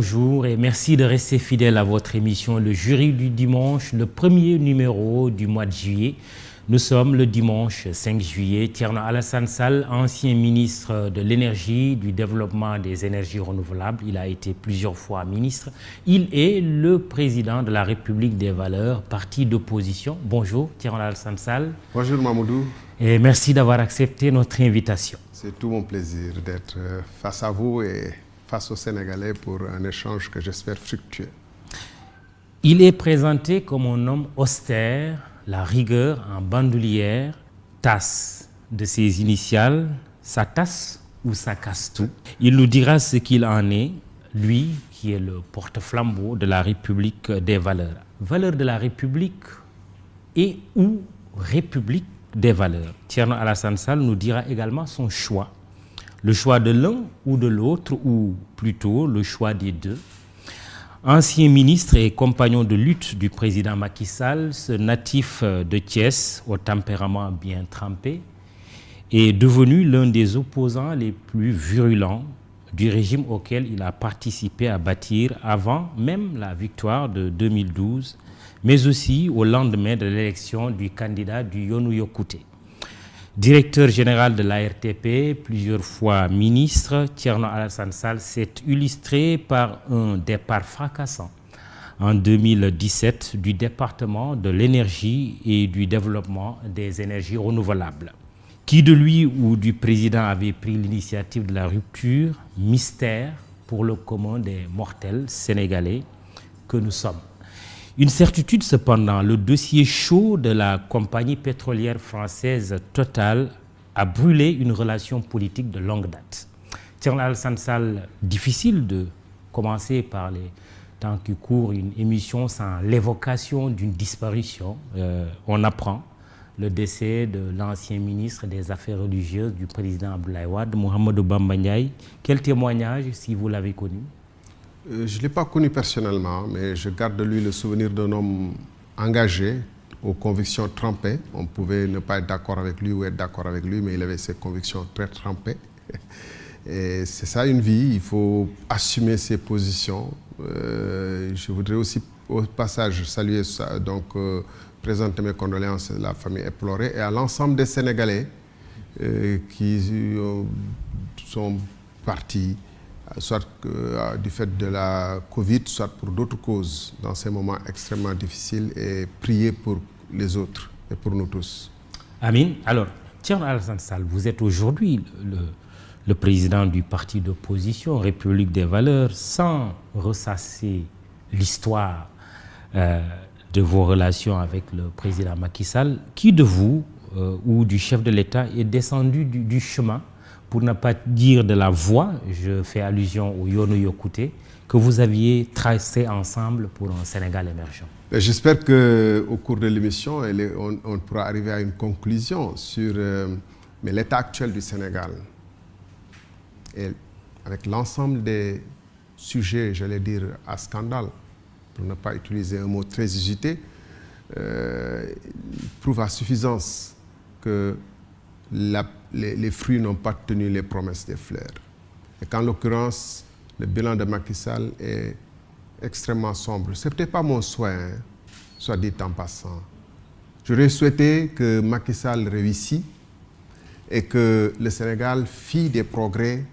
bonjour et merci de rester fidèle à votre émission Le Jury du Dimanche, le premier numéro du mois de juillet. Nous sommes le dimanche 5 juillet. Thierno Alassane Sall, ancien ministre de l'Énergie, du Développement des énergies renouvelables, il a été plusieurs fois ministre. Il est le président de la République des valeurs, parti d'opposition. Bonjour Thierno Alassane Sall. Bonjour Mamoudou. Et merci d'avoir accepté notre invitation. C'est tout mon plaisir d'être face à vous et face aux Sénégalais pour un échange que j'espère fructueux. Il est présenté comme un homme austère, la rigueur en bandoulière, tasse de ses initiales, ça tasse ou ça casse tout. Il nous dira ce qu'il en est, lui qui est le porte-flambeau de la République des valeurs. Valeurs de la République et ou République des valeurs. Thierno Alassane Sall nous dira également son choix. Le choix de l'un ou de l'autre, ou plutôt le choix des deux. Ancien ministre et compagnon de lutte du président Macky Sall, ce natif de Thiès au tempérament bien trempé, est devenu l'un des opposants les plus virulents du régime auquel il a participé à bâtir avant même la victoire de 2012, mais aussi au lendemain de l'élection du candidat du Yonou Yokouté. Directeur général de l'ARTP, plusieurs fois ministre, Thierno Alassane Sall s'est illustré par un départ fracassant en 2017 du département de l'énergie et du développement des énergies renouvelables. Qui de lui ou du président avait pris l'initiative de la rupture? Mystère pour le commun des mortels sénégalais que nous sommes. Une certitude cependant, le dossier chaud de la compagnie pétrolière française Total a brûlé une relation politique de longue date. Thierno Alassane Sall, difficile de commencer par les temps qui courent une émission sans l'évocation d'une disparition. On apprend le décès de l'ancien ministre des Affaires religieuses du président Abdoulaye Wade, Mohamedou Bamba Ndiaye. Quel témoignage, si vous l'avez connu? Je ne l'ai pas connu personnellement, mais je garde de lui le souvenir d'un homme engagé, aux convictions trempées. On pouvait ne pas être d'accord avec lui ou être d'accord avec lui, mais il avait ses convictions très trempées. Et c'est ça une vie, il faut assumer ses positions. Je voudrais aussi au passage saluer ça, présenter mes condoléances à la famille éplorée et à l'ensemble des Sénégalais qui sont partis, soit du fait de la Covid, soit pour d'autres causes, dans ces moments extrêmement difficiles, et prier pour les autres et pour nous tous. Amin. Alors, Thierno Alassane Sall, vous êtes aujourd'hui le président du parti d'opposition République des valeurs, sans ressasser l'histoire de vos relations avec le président Macky Sall. Qui de vous ou du chef de l'État est descendu du chemin, pour ne pas dire de la voie, je fais allusion au Yonou Yokouté, que vous aviez tracé ensemble pour un Sénégal émergent? J'espère qu'au cours de l'émission, on pourra arriver à une conclusion sur l'état actuel du Sénégal. Et avec l'ensemble des sujets, j'allais dire, à scandale, pour ne pas utiliser un mot très usité, prouve à suffisance que les fruits n'ont pas tenu les promesses des fleurs. Et qu'en l'occurrence, le bilan de Macky Sall est extrêmement sombre. Ce n'est peut-être pas mon souhait, soit dit en passant. J'aurais souhaité que Macky Sall réussisse et que le Sénégal fit des progrès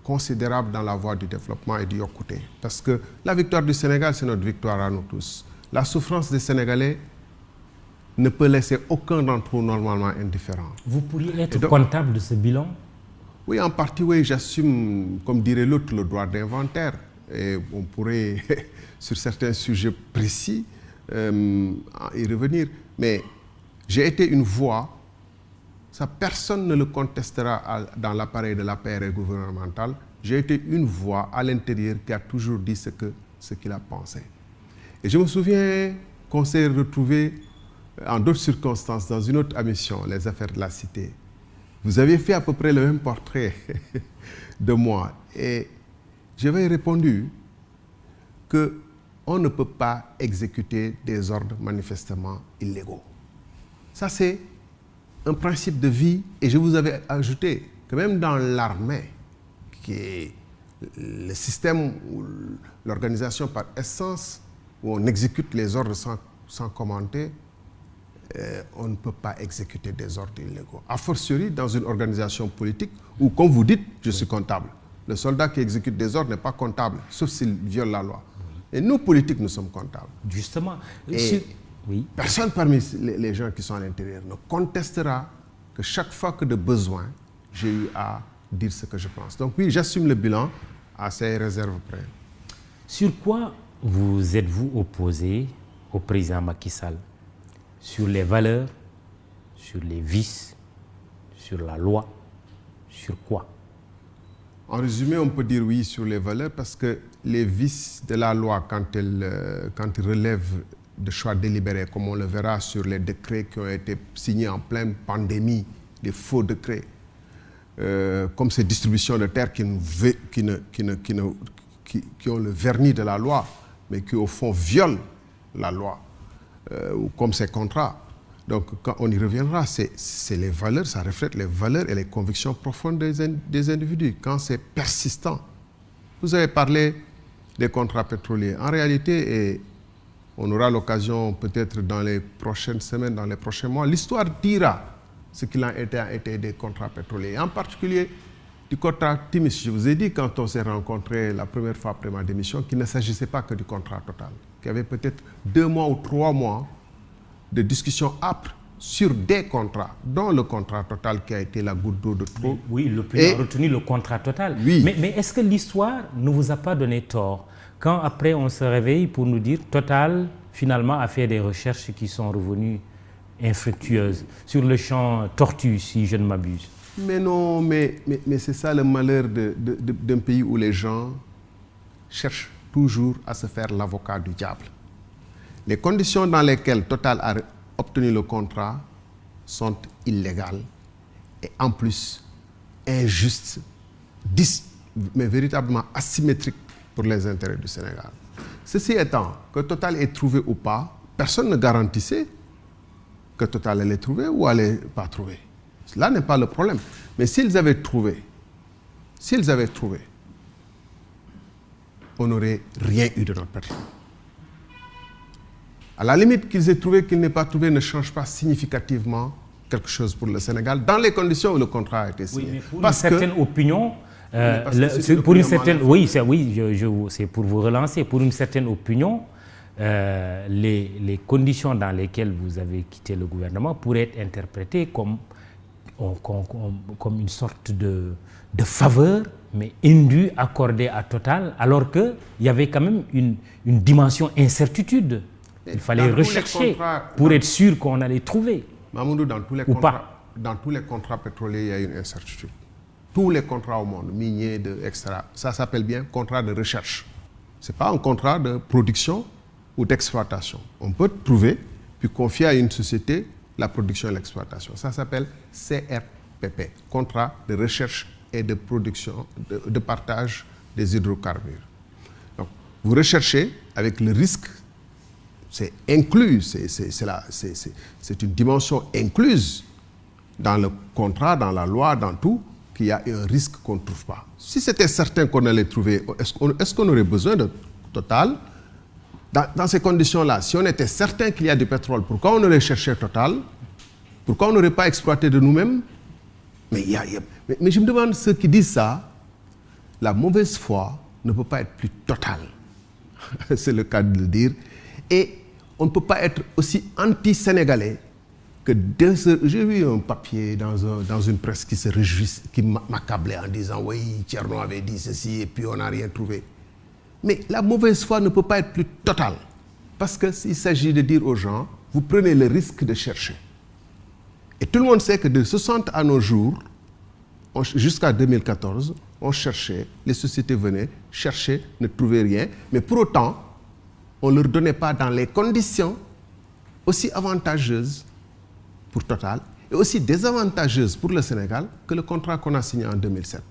considérables dans la voie du développement et du Yokouté. Parce que la victoire du Sénégal, c'est notre victoire à nous tous. La souffrance des Sénégalais ne peut laisser aucun d'entre nous normalement indifférent. Vous pourriez être comptable de ce bilan? Oui, en partie, oui, j'assume, comme dirait l'autre, le droit d'inventaire. Et on pourrait, sur certains sujets précis, y revenir. Mais j'ai été une voix, ça personne ne le contestera dans l'appareil de l'APR gouvernemental. J'ai été une voix à l'intérieur qui a toujours dit ce qu'il a pensé. Et je me souviens qu'on s'est retrouvés en d'autres circonstances, dans une autre émission, Les Affaires de la Cité. Vous avez fait à peu près le même portrait de moi. Et j'avais répondu qu'on ne peut pas exécuter des ordres manifestement illégaux. Ça, c'est un principe de vie. Et je vous avais ajouté que même dans l'armée, qui est le système l'organisation par essence, où on exécute les ordres sans commenter, on ne peut pas exécuter des ordres illégaux. A fortiori, dans une organisation politique où, comme vous dites, je suis comptable. Le soldat qui exécute des ordres n'est pas comptable, sauf s'il viole la loi. Et nous, politiques, nous sommes comptables. Justement. Et oui. Personne parmi les gens qui sont à l'intérieur ne contestera que chaque fois que de besoin, j'ai eu à dire ce que je pense. Donc oui, j'assume le bilan à ces réserves près. Sur quoi vous êtes-vous opposé au président Macky Sall? Sur les valeurs, sur les vices, sur la loi, sur quoi? En résumé, on peut dire oui sur les valeurs parce que les vices de la loi, quand ils relèvent de choix délibérés, comme on le verra sur les décrets qui ont été signés en pleine pandémie, des faux décrets, comme ces distributions de terres qui ont le vernis de la loi, mais qui au fond violent la loi, ou comme ces contrats. Donc quand on y reviendra, c'est les valeurs, ça reflète les valeurs et les convictions profondes des individus. Quand c'est persistant, vous avez parlé des contrats pétroliers. En réalité, et on aura l'occasion peut-être dans les prochaines semaines, dans les prochains mois, l'histoire dira ce qu'il a été des contrats pétroliers. En particulier du contrat Timis. Je vous ai dit quand on s'est rencontrés la première fois après ma démission qu'il ne s'agissait pas que du contrat Total, qu'il y avait peut-être 2 mois ou 3 mois de discussions âpres sur des contrats, dont le contrat Total qui a été la goutte d'eau de trop. Oui, l'opinion a retenu le contrat Total. Oui. Mais est-ce que l'histoire ne vous a pas donné tort quand après on se réveille pour nous dire Total finalement a fait des recherches qui sont revenues infructueuses sur le champ tortue, si je ne m'abuse? Mais non, mais c'est ça le malheur d'un pays où les gens cherchent toujours à se faire l'avocat du diable. Les conditions dans lesquelles Total a obtenu le contrat sont illégales et en plus injustes, mais véritablement asymétriques pour les intérêts du Sénégal. Ceci étant, que Total ait trouvé ou pas, personne ne garantissait que Total allait trouver ou allait pas trouver. Cela n'est pas le problème. Mais s'ils avaient trouvé, on n'aurait rien eu de notre pétrole. À la limite, qu'ils aient trouvé, qu'ils n'aient pas trouvé, ne change pas significativement quelque chose pour le Sénégal, dans les conditions où le contrat a été signé. Oui, mais pour une certaine opinion, c'est pour vous relancer, pour une certaine opinion, les conditions dans lesquelles vous avez quitté le gouvernement pourraient être interprétées comme une sorte de faveur, mais indue, accordée à Total, alors qu'il y avait quand même une dimension incertitude. Il fallait rechercher pour être sûr qu'on allait trouver. Mamoudou, dans tous les contrats pétroliers, il y a une incertitude. Tous les contrats au monde, miniers, etc. Ça s'appelle bien contrat de recherche. Ce n'est pas un contrat de production ou d'exploitation. On peut trouver, puis confier à une société la production et l'exploitation. Ça s'appelle CRPP, contrat de recherche et de production, de partage des hydrocarbures. Donc, vous recherchez avec le risque, c'est inclus, c'est une dimension incluse dans le contrat, dans la loi, dans tout, qu'il y a un risque qu'on ne trouve pas. Si c'était certain qu'on allait trouver, est-ce qu'on aurait besoin de Total? Dans ces conditions-là, si on était certain qu'il y a du pétrole, pourquoi on aurait cherché Total? Pourquoi on n'aurait pas exploité de nous-mêmes? Mais je me demande ceux qui disent ça, la mauvaise foi ne peut pas être plus totale. C'est le cas de le dire. Et on ne peut pas être aussi anti-sénégalais que j'ai vu un papier dans une presse qui se réjouit, qui m'accablait en disant oui, Thierno avait dit ceci et puis on n'a rien trouvé. Mais la mauvaise foi ne peut pas être plus totale. Parce qu'il s'agit de dire aux gens, vous prenez le risque de chercher. Et tout le monde sait que de 60 à nos jours, jusqu'à 2014, on cherchait, les sociétés venaient, cherchaient, ne trouvaient rien. Mais pour autant, on ne leur donnait pas dans les conditions aussi avantageuses pour Total et aussi désavantageuses pour le Sénégal que le contrat qu'on a signé en 2017.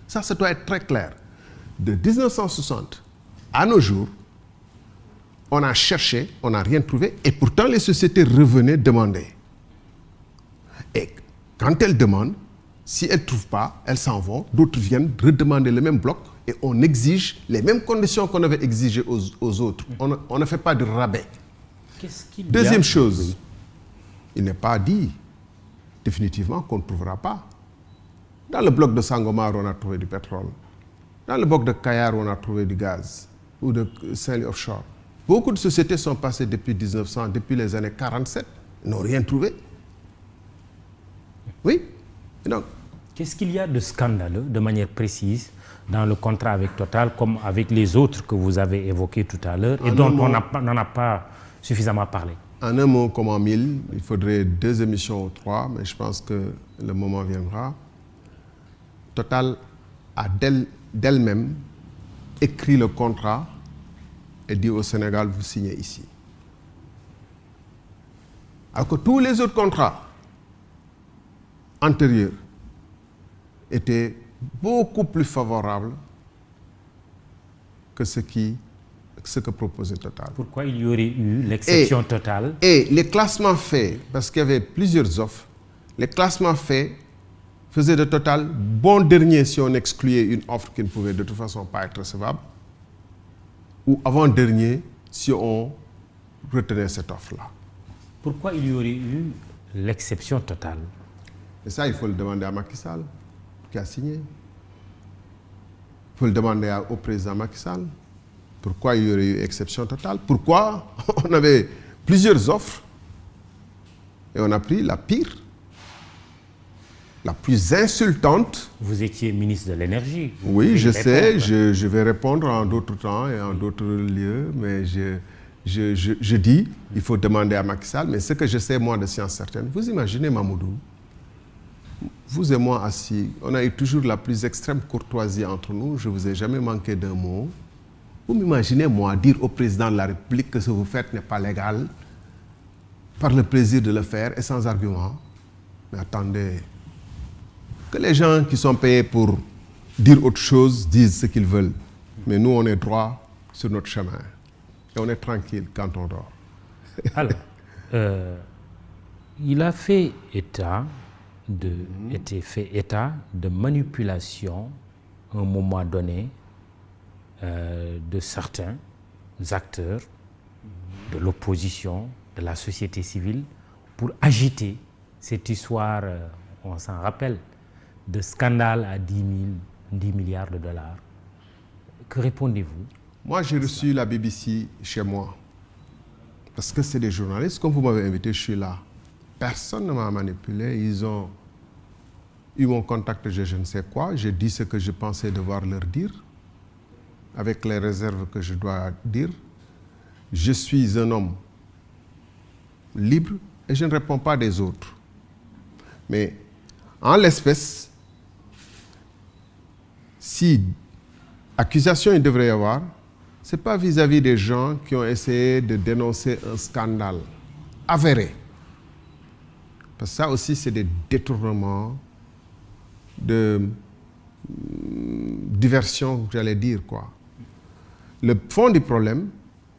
Ça doit être très clair. De 1960 à nos jours, on a cherché, on n'a rien trouvé et pourtant les sociétés revenaient demander. Et quand elles demandent, si elles ne trouvent pas, elles s'en vont, d'autres viennent redemander le même bloc et on exige les mêmes conditions qu'on avait exigées aux autres. On ne fait pas de rabais. Deuxième chose, il n'est pas dit définitivement qu'on ne trouvera pas. Dans le bloc de Sangomar, on a trouvé du pétrole. Dans le bloc de Kayar, on a trouvé du gaz ou de Saint-Louis offshore. Beaucoup de sociétés sont passées depuis 1900, depuis les années 47, n'ont rien trouvé. Oui. Donc, qu'est-ce qu'il y a de scandaleux, de manière précise, dans le contrat avec Total, comme avec les autres que vous avez évoqués tout à l'heure, et dont on n'en a pas suffisamment parlé? En un mot comme en mille, il faudrait 2 émissions ou 3, mais je pense que le moment viendra. Total a d'elle-même écrit le contrat et dit au Sénégal, vous signez ici. Alors que tous les autres contrats antérieurs étaient beaucoup plus favorables que ce que proposait Total. Pourquoi il y aurait eu l'exception Total? Et les classements faits, parce qu'il y avait plusieurs offres, les classements faits faisaient de Total bon dernier si on excluait une offre qui ne pouvait de toute façon pas être recevable, ou avant-dernier si on retenait cette offre-là. Pourquoi il y aurait eu l'exception Total? Et ça, il faut le demander à Macky Sall, qui a signé. Il faut le demander au président Macky Sall. Pourquoi il y aurait eu exception Total? Pourquoi on avait plusieurs offres et on a pris la pire, la plus insultante. Vous étiez ministre de l'Énergie. Oui, je sais, je vais répondre en d'autres temps et en d'autres lieux, mais je dis, il faut demander à Macky Sall, mais ce que je sais, moi, de science certaine, vous imaginez Mamoudou, vous et moi assis, on a eu toujours la plus extrême courtoisie entre nous, je ne vous ai jamais manqué d'un mot. Vous m'imaginez, moi, dire au président de la République que ce que vous faites n'est pas légal, par le plaisir de le faire et sans argument. Mais attendez, que les gens qui sont payés pour dire autre chose disent ce qu'ils veulent. Mais nous, on est droit sur notre chemin. Et on est tranquille quand on dort. Alors, il a fait état de manipulation à un moment donné de certains acteurs de l'opposition, de la société civile, pour agiter cette histoire, on s'en rappelle, de scandale à 10 milliards de dollars. Que répondez-vous? Moi, j'ai reçu la BBC chez moi. Parce que c'est des journalistes. Comme vous m'avez invité, je suis là. Personne ne m'a manipulé. Ils ont eu mon contact, je ne sais quoi. J'ai dit ce que je pensais devoir leur dire, avec les réserves que je dois dire. Je suis un homme libre et je ne réponds pas des autres. Mais en l'espèce, si accusation il devrait y avoir, ce n'est pas vis-à-vis des gens qui ont essayé de dénoncer un scandale avéré. Parce que ça aussi, c'est des détournements de diversion, j'allais dire, quoi. Le fond du problème,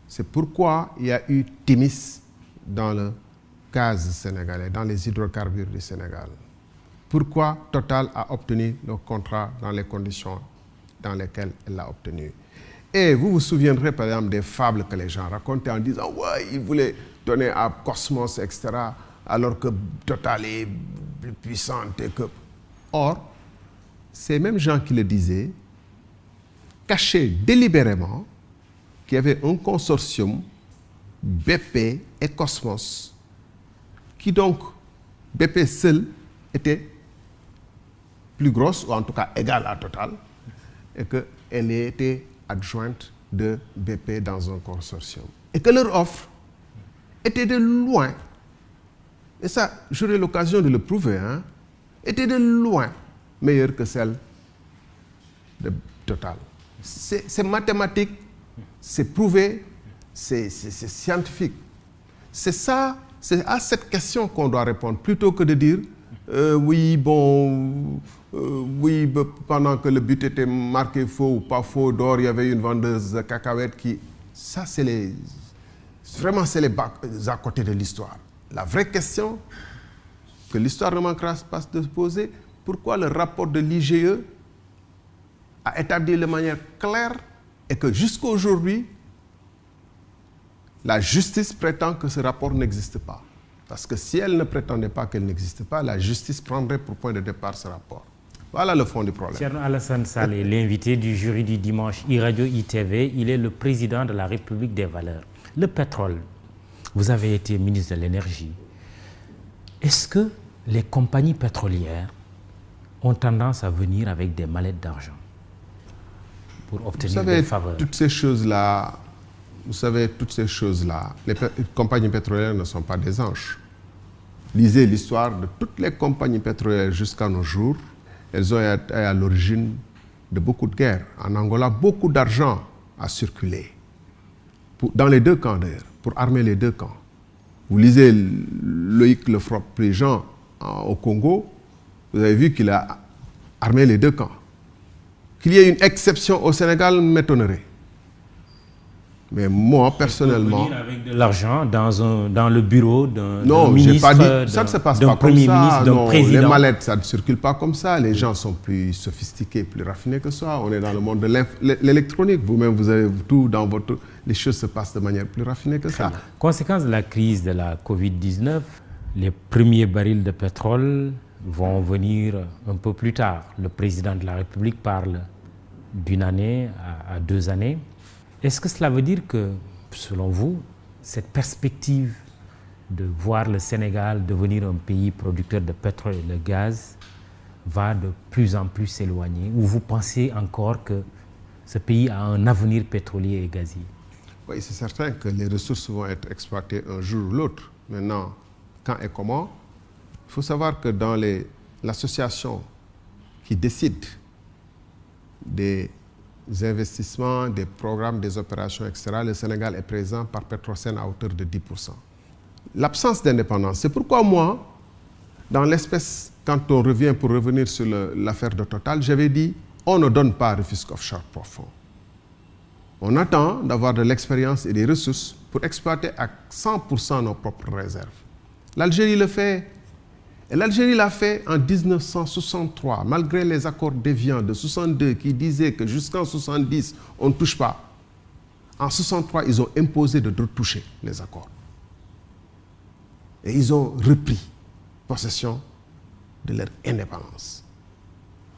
c'est pourquoi il y a eu Timis dans le gaz sénégalais, dans les hydrocarbures du Sénégal. Pourquoi Total a obtenu le contrat dans les conditions dans lesquelles elle l'a obtenu. Et vous vous souviendrez par exemple des fables que les gens racontaient en disant « ouais, ils voulaient donner à Cosmos, etc. » alors que Total est plus puissante et que... Or, ces mêmes gens qui le disaient cachaient délibérément qu'il y avait un consortium BP et Cosmos qui donc, BP seul, était plus grosse, ou en tout cas égale à Total, et qu'elle était adjointe de BP dans un consortium. Et que leur offre était de loin, et ça, j'aurai l'occasion de le prouver, hein, était de loin meilleure que celle de Total. C'est mathématique, c'est prouvé, c'est scientifique. C'est ça, c'est à cette question qu'on doit répondre, plutôt que de dire oui, bon, oui, pendant que le but était marqué faux ou pas faux, d'or, il y avait une vendeuse de cacahuètes qui... Ça, c'est les... Vraiment, c'est les à côté de l'histoire. La vraie question que l'histoire ne manquera pas de se poser, pourquoi le rapport de l'IGE a établi de manière claire et que jusqu'à aujourd'hui, la justice prétend que ce rapport n'existe pas. Parce que si elle ne prétendait pas qu'elle n'existe pas, la justice prendrait pour point de départ ce rapport. Voilà le fond du problème. Thierno Alassane Sall est l'invité du jury du dimanche iRadio ITV. Il est le président de la République des valeurs. Le pétrole, vous avez été ministre de l'énergie. Est-ce que les compagnies pétrolières ont tendance à venir avec des mallettes d'argent pour obtenir des faveurs? Toutes ces choses-là, les compagnies pétrolières ne sont pas des anges. Lisez l'histoire de toutes les compagnies pétrolières jusqu'à nos jours. Elles ont été à l'origine de beaucoup de guerres. En Angola, beaucoup d'argent a circulé. Dans les deux camps d'ailleurs, pour armer les deux camps. Vous lisez Loïc Lefroy-Préjean au Congo, vous avez vu qu'il a armé les deux camps. Qu'il y ait une exception au Sénégal m'étonnerait. Mais moi, personnellement... Venir avec de l'argent dans le bureau d'un Non, ministre, j'ai pas dit, ça ne se passe pas comme ça. Non, président. Les mallettes, ça ne circule pas comme ça. Les gens sont plus sophistiqués, plus raffinés que ça. On est dans le monde de l'électronique. Vous-même, vous avez tout dans votre... Les choses se passent de manière plus raffinée que ça. Conséquence de la crise de la Covid-19, les premiers barils de pétrole vont venir un peu plus tard. Le président de la République parle d'une année à 2 années. Est-ce que cela veut dire que, selon vous, cette perspective de voir le Sénégal devenir un pays producteur de pétrole et de gaz va de plus en plus s'éloigner? Ou vous pensez encore que ce pays a un avenir pétrolier et gazier? Oui, c'est certain que les ressources vont être exploitées un jour ou l'autre. Maintenant, quand et comment? Il faut savoir que dans l'association qui décide des investissements, des programmes, des opérations, etc., le Sénégal est présent par Petrosen à hauteur de 10%. L'absence d'indépendance, c'est pourquoi moi, dans l'espèce, quand on revient pour revenir sur l'affaire de Total, j'avais dit, on ne donne pas Rufisque Offshore Profond. On attend d'avoir de l'expérience et des ressources pour exploiter à 100% nos propres réserves. L'Algérie le fait. Et l'Algérie l'a fait en 1963, malgré les accords déviants de 62 qui disaient que jusqu'en 70, on ne touche pas. En 63, ils ont imposé de retoucher les accords. Et ils ont repris possession de leur indépendance.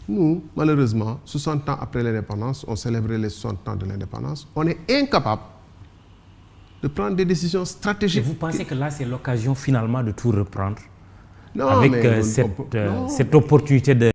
Nous, malheureusement, 60 ans après l'indépendance, on célébrait les 60 ans de l'indépendance, on est incapable de prendre des décisions stratégiques. Et vous pensez que là, c'est l'occasion finalement de tout reprendre? Non, avec cette opportunité de